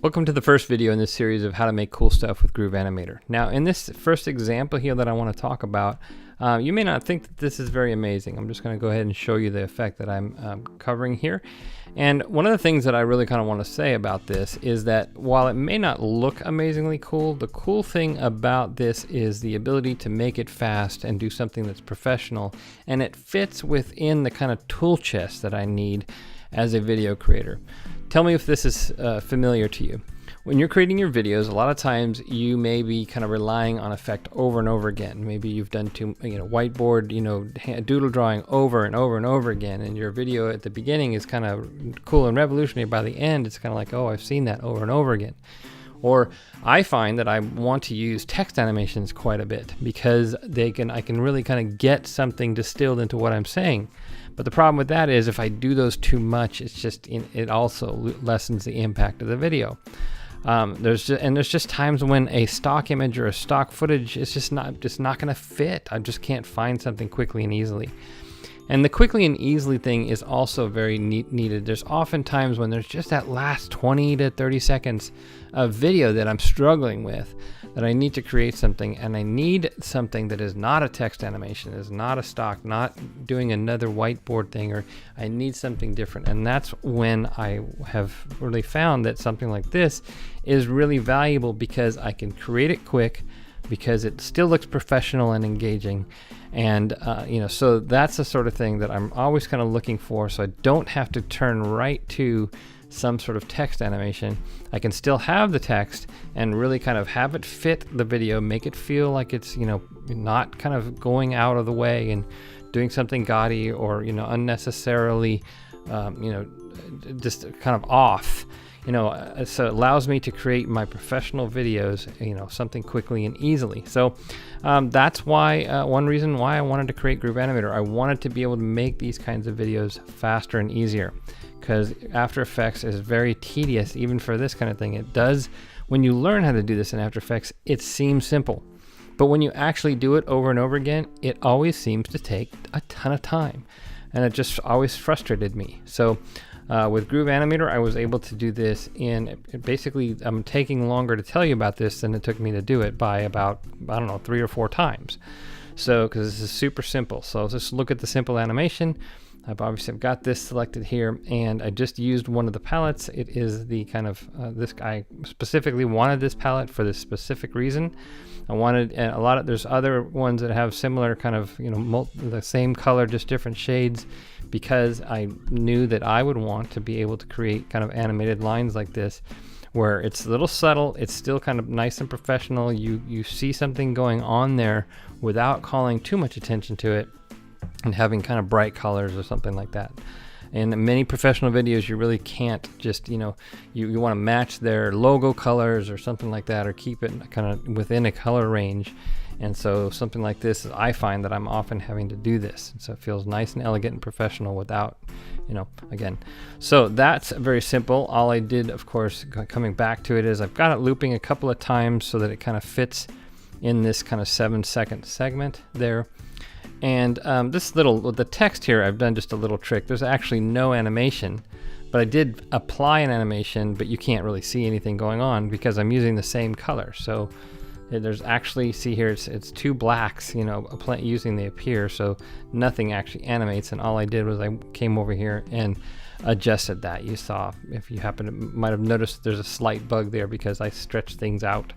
Welcome to the first video in this series of how to make cool stuff with Groove Animator. Now in this first example here that I want to talk about, you may not think that this is very amazing. I'm just going to go ahead and show you the effect that I'm covering here. And one of the things that I really kind of want to say about this is that while it may not look amazingly cool, the cool thing about this is the ability to make it fast and do something that's professional, and it fits within the kind of tool chest that I need as a video creator. Tell me if this is familiar to you. When you're creating your videos, a lot of times you may be kind of relying on effect over and over again. Maybe you've done whiteboard, doodle drawing over and over and over again, and your video at the beginning is kind of cool and revolutionary. By the end, it's kind of like, oh, I've seen that over and over again. Or I find that I want to use text animations quite a bit because I can really kind of get something distilled into what I'm saying. But the problem with that is if I do those too much, it also lessens the impact of the video. There's just times when a stock image or a stock footage is just not going to fit. I just can't find something quickly and easily. And the quickly and easily thing is also very needed. There's often times when there's just that last 20 to 30 seconds of video that I'm struggling with, that I need to create something, and I need something that is not a text animation, is not a stock, not doing another whiteboard thing, or I need something different. And that's when I have really found that something like this is really valuable because I can create it quick, because it still looks professional and engaging. And so that's the sort of thing that I'm always kind of looking for, so I don't have to turn right to some sort of text animation. I can still have the text and really kind of have it fit the video, make it feel like it's not kind of going out of the way and doing something gaudy or unnecessarily just kind of off. So it allows me to create my professional videos, something quickly and easily. So that's why one reason why I wanted to create Groove Animator. I wanted to be able to make these kinds of videos faster and easier, because After Effects is very tedious even for this kind of thing. It does, when you learn how to do this in After Effects, it seems simple. But when you actually do it over and over again, it always seems to take a ton of time. And it just always frustrated me. So with Groove Animator, I was able to do this basically, I'm taking longer to tell you about this than it took me to do it by about, 3 or 4 times. So, because this is super simple. So just look at the simple animation. I've got this selected here, and I just used one of the palettes. It is the kind of, I specifically wanted this palette for this specific reason. I wanted there's other ones that have similar kind of, the same color, just different shades, because I knew that I would want to be able to create kind of animated lines like this, where it's a little subtle, it's still kind of nice and professional. You see something going on there without calling too much attention to it, and having kind of bright colors or something like that. In many professional videos, you really can't just, you want to match their logo colors or something like that, or keep it kind of within a color range. And so something like this, I find that I'm often having to do this. So it feels nice and elegant and professional without, again. So that's very simple. All I did, of course, coming back to it, is I've got it looping a couple of times so that it kind of fits in this kind of 7-second segment there. And the text here, I've done just a little trick. There's actually no animation, but I did apply an animation, but you can't really see anything going on because I'm using the same color. So there's actually, see here, it's 2 blacks, using the appear, so nothing actually animates. And all I did was I came over here and adjusted that. You saw, if you might have noticed, there's a slight bug there because I stretched things out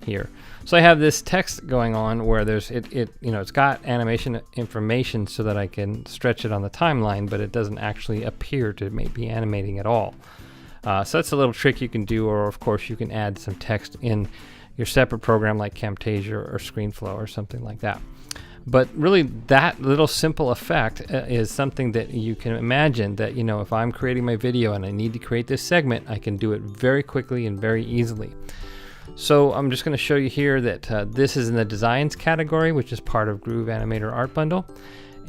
here. So I have this text going on where there's it's got animation information so that I can stretch it on the timeline, but it doesn't actually appear to be animating at all. So that's a little trick you can do, or of course you can add some text in your separate program like Camtasia or ScreenFlow or something like that. But really, that little simple effect is something that you can imagine that, if I'm creating my video and I need to create this segment, I can do it very quickly and very easily. So I'm just going to show you here that this is in the Designs category, which is part of Groove Animator Art Bundle.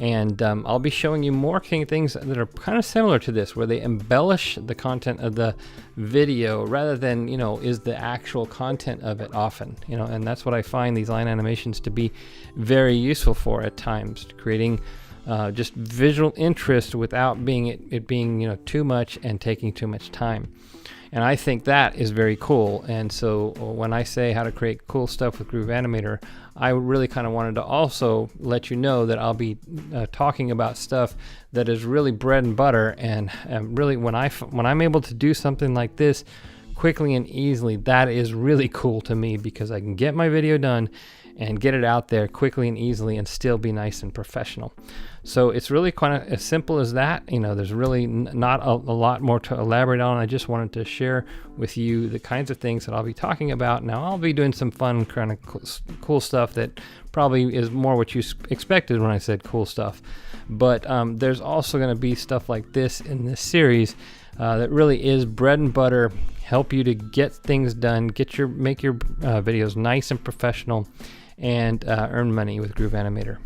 And I'll be showing you more things that are kind of similar to this, where they embellish the content of the video rather than, is the actual content of it often. And that's what I find these line animations to be very useful for at times, creating just visual interest without it being too much and taking too much time. And I think that is very cool. And so when I say how to create cool stuff with Groove Animator, I really kind of wanted to also let you know that I'll be talking about stuff that is really bread and butter. And really, when I'm able to do something like this quickly and easily, that is really cool to me, because I can get my video done and get it out there quickly and easily and still be nice and professional. So it's really kind of as simple as that. You know, there's really not a lot more to elaborate on. I just wanted to share with you the kinds of things that I'll be talking about. Now, I'll be doing some fun kind of cool stuff that probably is more what you expected when I said cool stuff. But there's also going to be stuff like this in this series that really is bread and butter, help you to get things done, make your videos nice and professional, and earn money with Groove Animator.